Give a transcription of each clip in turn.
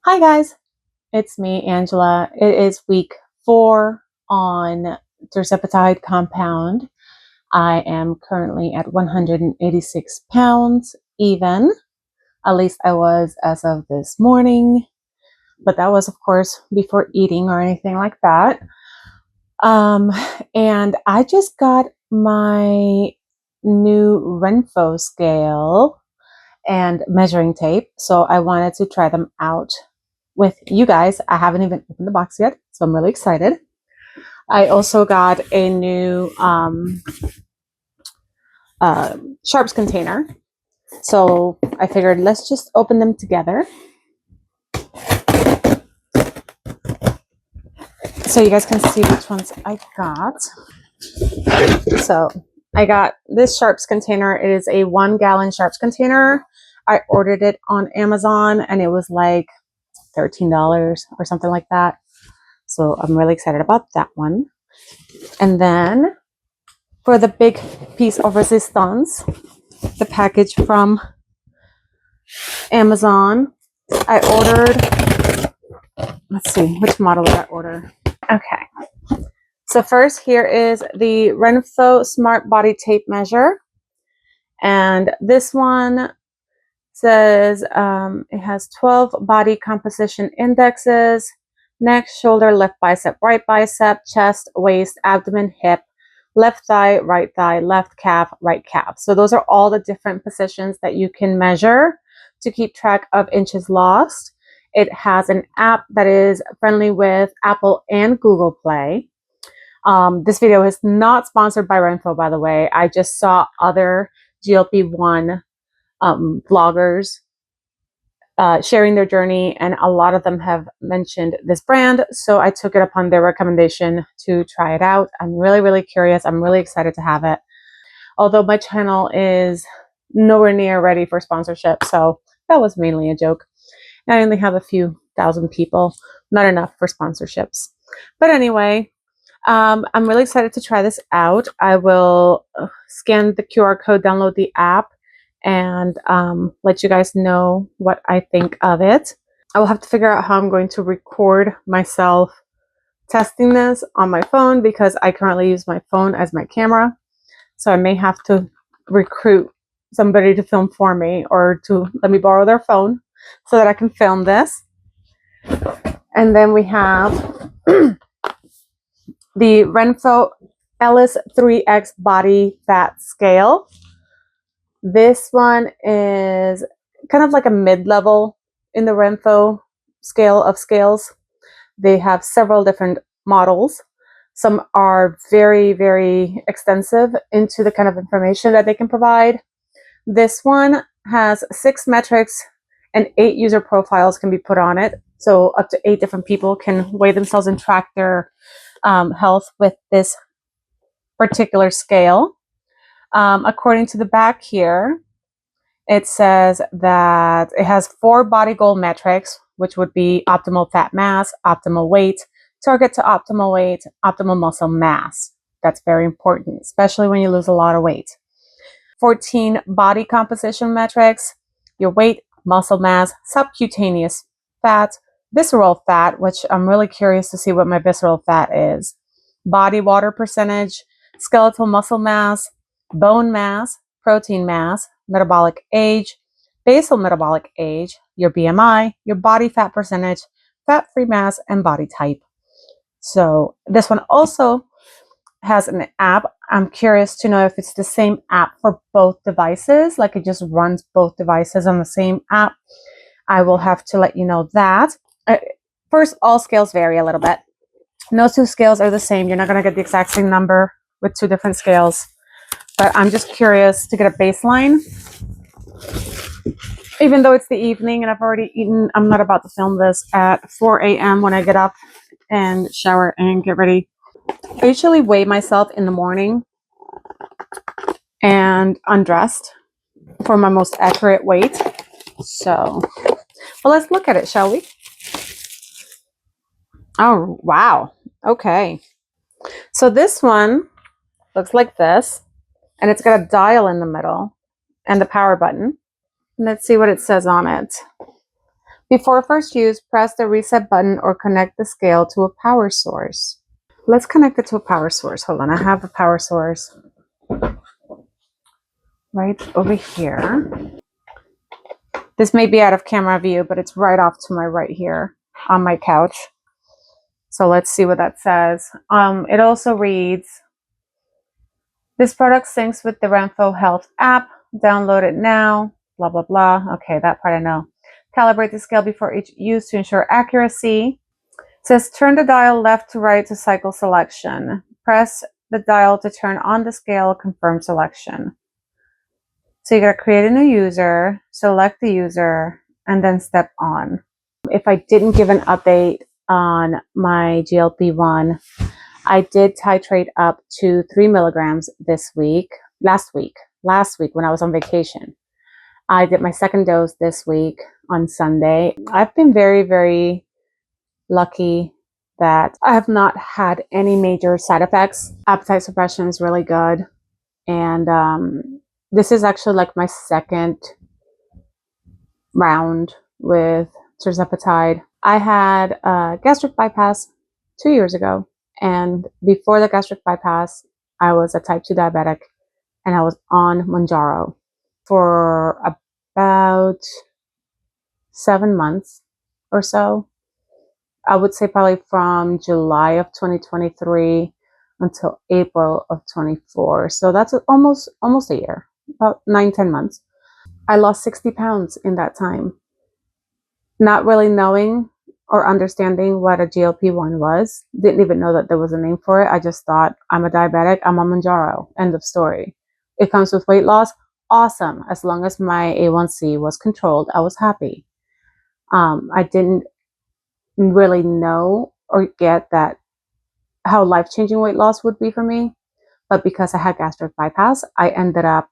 Hi guys, it's me, Angela. It is week 4 on terzepatide compound. I am currently at 186 pounds even. At least I was as of this morning, but that was of course before eating or anything like that. And I just got my new RENPHO scale and measuring tape, so I wanted to try them out with you guys. I haven't even opened the box yet, so I'm really excited. I also got a new sharps container, so I figured let's just open them together so you guys can see which ones I got. So I got this sharps container. It is a 1 gallon sharps container. I ordered it on Amazon and it was like $13 or something like that. So I'm really excited about that one. And then for the big piece of resistance, the package from Amazon, I ordered, let's see, which model did I order? Okay. So first here is the RENPHO Smart Body Tape Measure. And this one says it has 12 body composition indexes: neck, shoulder, left bicep, right bicep, chest, waist, abdomen, hip, left thigh, left calf, right calf. So those are all the different positions that you can measure to keep track of inches lost. It has an app that is friendly with Apple and Google Play. This video is not sponsored by RENPHO, by the way. I just saw other GLP-1 vloggers sharing their journey, and a lot of them have mentioned this brand, so I took it upon their recommendation to try it out. I'm really curious. I'm really excited to have it, although my channel is nowhere near ready for sponsorship, so that was mainly a joke. I only have a few thousand people, not enough for sponsorships. But anyway, I'm really excited to try this out. I will scan the QR code, download the app, and let you guys know what I think of it. I will have to figure out how I'm going to record myself testing this on my phone, because I currently use my phone as my camera. So I may have to recruit somebody to film for me, or to let me borrow their phone so that I can film this. And then we have the RENPHO Ellis 3X Body Fat Scale. This one is kind of like a mid-level in the RENPHO scale of scales. They have several different models. Some are very extensive into the kind of information that they can provide. This one has 6 metrics and 8 user profiles can be put on it. So up to 8 different people can weigh themselves and track their health with this particular scale. According to the back here, it says that it has 4 body goal metrics, which would be optimal fat mass, optimal weight, target to optimal weight, optimal muscle mass. That's very important, especially when you lose a lot of weight. 14 body composition metrics: your weight, muscle mass, subcutaneous fat, visceral fat, which I'm really curious to see what my visceral fat is, body water percentage, skeletal muscle mass, bone mass, protein mass, metabolic age, basal metabolic age, your BMI, your body fat percentage, fat-free mass, and body type. So this one also has an app. I'm curious to know if it's the same app for both devices, like it just runs both devices on the same app. I will have to let you know that. First, all scales vary a little bit. No 2 scales are the same. You're not going to get the exact same number with 2 different scales. But I'm just curious to get a baseline. Even though it's the evening and I've already eaten, I'm not about to film this at 4 a.m. when I get up and shower and get ready. I usually weigh myself in the morning and undressed for my most accurate weight. So, well, let's look at it, shall we? Oh, wow. Okay. So this one looks like this, and it's got a dial in the middle and the power button. Let's see what it says on it. Before first use, press the reset button or connect the scale to a power source. Let's connect it to a power source. Hold on, I have a power source right over here. This may be out of camera view, but it's right off to my right here on my couch. So let's see what that says. It also reads, this product syncs with the RENPHO Health app. Download it now. Blah, blah, blah. Okay, that part I know. Calibrate the scale before each use to ensure accuracy. It says turn the dial left to right to cycle selection. Press the dial to turn on the scale, confirm selection. So you gotta create a new user, select the user, and then step on. If I didn't give an update on my GLP-1, I did titrate up to 3 milligrams last week when I was on vacation. I did my second dose this week on Sunday. I've been very, very lucky that I have not had any major side effects. Appetite suppression is really good. And this is actually like my second round with tirzepatide. I had a gastric bypass 2 years ago. And before the gastric bypass, I was a type 2 diabetic and I was on Mounjaro for about 7 months or so. I would say probably from July of 2023 until April of 24. So that's almost a year, about 9-10 months. I lost 60 pounds in that time. Not really knowing or understanding what a GLP-1 was. Didn't even know that there was a name for it. I just thought, I'm a diabetic, I'm on Mounjaro. End of story. It comes with weight loss. Awesome. As long as my A1C was controlled, I was happy. I didn't really know or get that how life-changing weight loss would be for me. But because I had gastric bypass, I ended up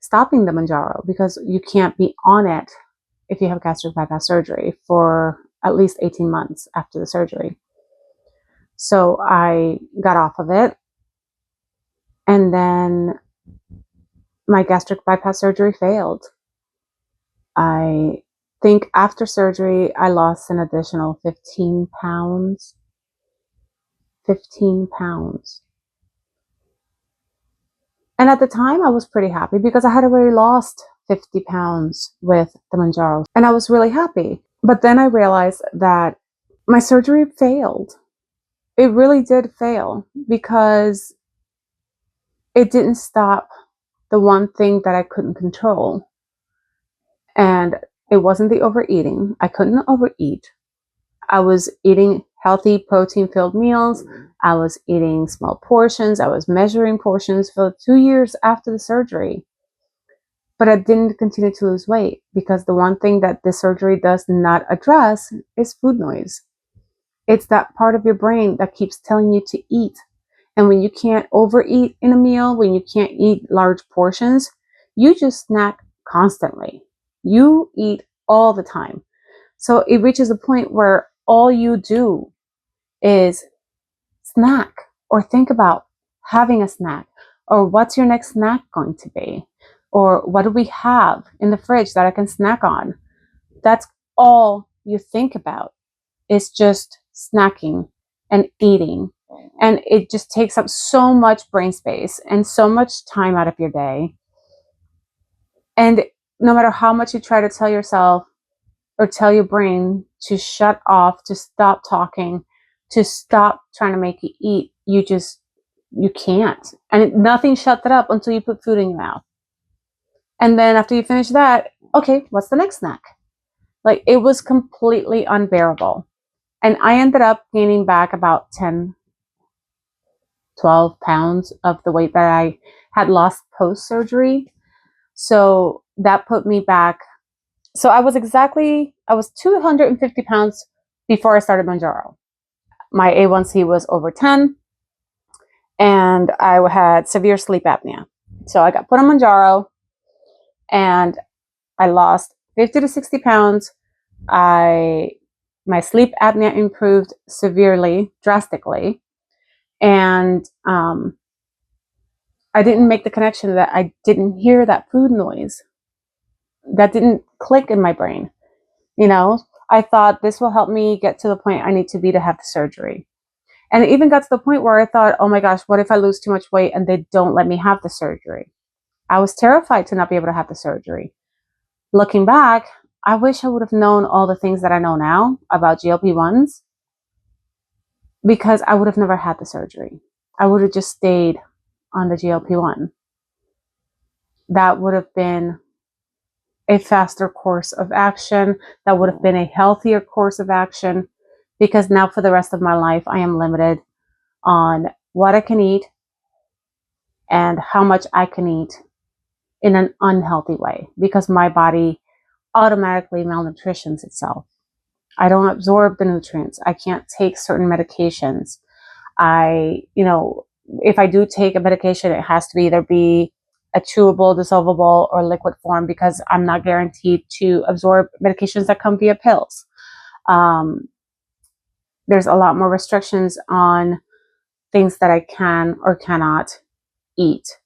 stopping the Mounjaro because you can't be on it if you have gastric bypass surgery for at least 18 months after the surgery. So I got off of it. And then my gastric bypass surgery failed. I think after surgery, I lost an additional 15 pounds. 15 pounds. And at the time, I was pretty happy because I had already lost 50 pounds with the Mounjaro. And I was really happy. But then I realized that my surgery failed. It really did fail because it didn't stop the one thing that I couldn't control. And it wasn't the overeating. I couldn't overeat. I was eating healthy, protein-filled meals. I was eating small portions. I was measuring portions for 2 years after the surgery. But I didn't continue to lose weight because the one thing that this surgery does not address is food noise. It's that part of your brain that keeps telling you to eat. And when you can't overeat in a meal, when you can't eat large portions, you just snack constantly. You eat all the time. So it reaches a point where all you do is snack or think about having a snack or what's your next snack going to be or what do we have in the fridge that I can snack on. That's all you think about is just snacking and eating. And it just takes up so much brain space and so much time out of your day. And no matter how much you try to tell yourself or tell your brain to shut off, to stop talking, to stop trying to make you eat, you can't. And nothing shuts it up until you put food in your mouth. And then after you finish that, okay, what's the next snack? Like, it was completely unbearable. And I ended up gaining back about 10, 12 pounds of the weight that I had lost post-surgery. So that put me back. So I was 250 pounds before I started Mounjaro. My A1C was over 10 and I had severe sleep apnea. So I got put on Mounjaro and I lost 50 to 60 pounds. My sleep apnea improved severely, drastically. And I didn't make the connection that I didn't hear that food noise. That didn't click in my brain. You know, I thought this will help me get to the point I need to be to have the surgery. And it even got to the point where I thought, oh my gosh, what if I lose too much weight and they don't let me have the surgery? I was terrified to not be able to have the surgery. Looking back, I wish I would have known all the things that I know now about GLP-1s, because I would have never had the surgery. I would have just stayed on the GLP-1. That would have been a faster course of action. That would have been a healthier course of action, because now for the rest of my life, I am limited on what I can eat and how much I can eat in an unhealthy way, because my body automatically malnutritions itself. I don't absorb the nutrients. I can't take certain medications. If I do take a medication, it has to either be a chewable, dissolvable, or liquid form, because I'm not guaranteed to absorb medications that come via pills. There's a lot more restrictions on things that I can or cannot eat.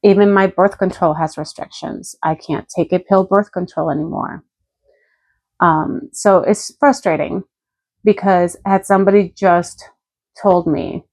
Even my birth control has restrictions. I can't take a pill birth control anymore. So it's frustrating, because had somebody just told me,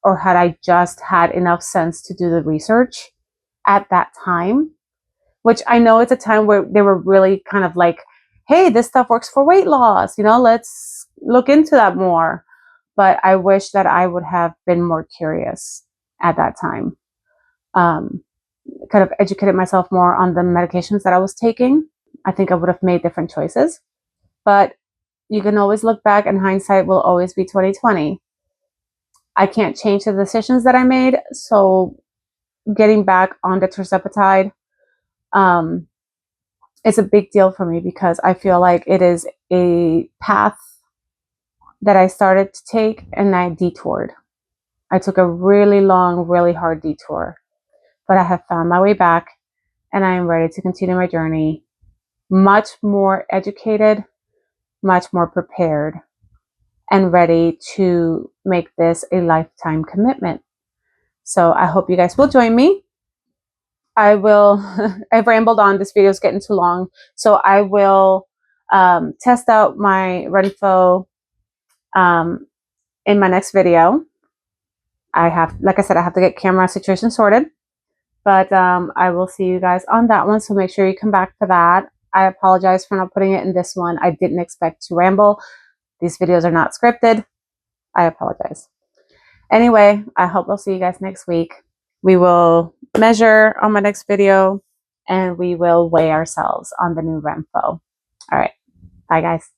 or had I just had enough sense to do the research at that time, which I know it's a time where they were really kind of like, hey, this stuff works for weight loss, let's look into that more. But I wish that I would have been more curious at that time. Kind of educated myself more on the medications that I was taking. I think I would have made different choices. But you can always look back, and hindsight will always be 2020. I can't change the decisions that I made. So getting back on the tirzepatide, it's a big deal for me, because I feel like it is a path that I started to take and I detoured. I took a really long, really hard detour, but I have found my way back, and I am ready to continue my journey, much more educated, much more prepared, and ready to make this a lifetime commitment. So I hope you guys will join me. I've rambled on. This video is getting too long. So I will test out my RENPHO in my next video. Like I said, I have to get camera situation sorted. But I will see you guys on that one. So make sure you come back for that. I apologize for not putting it in this one. I didn't expect to ramble. These videos are not scripted. I apologize. Anyway, I hope I'll see you guys next week. We will measure on my next video, and we will weigh ourselves on the new RENPHO. All right. Bye, guys.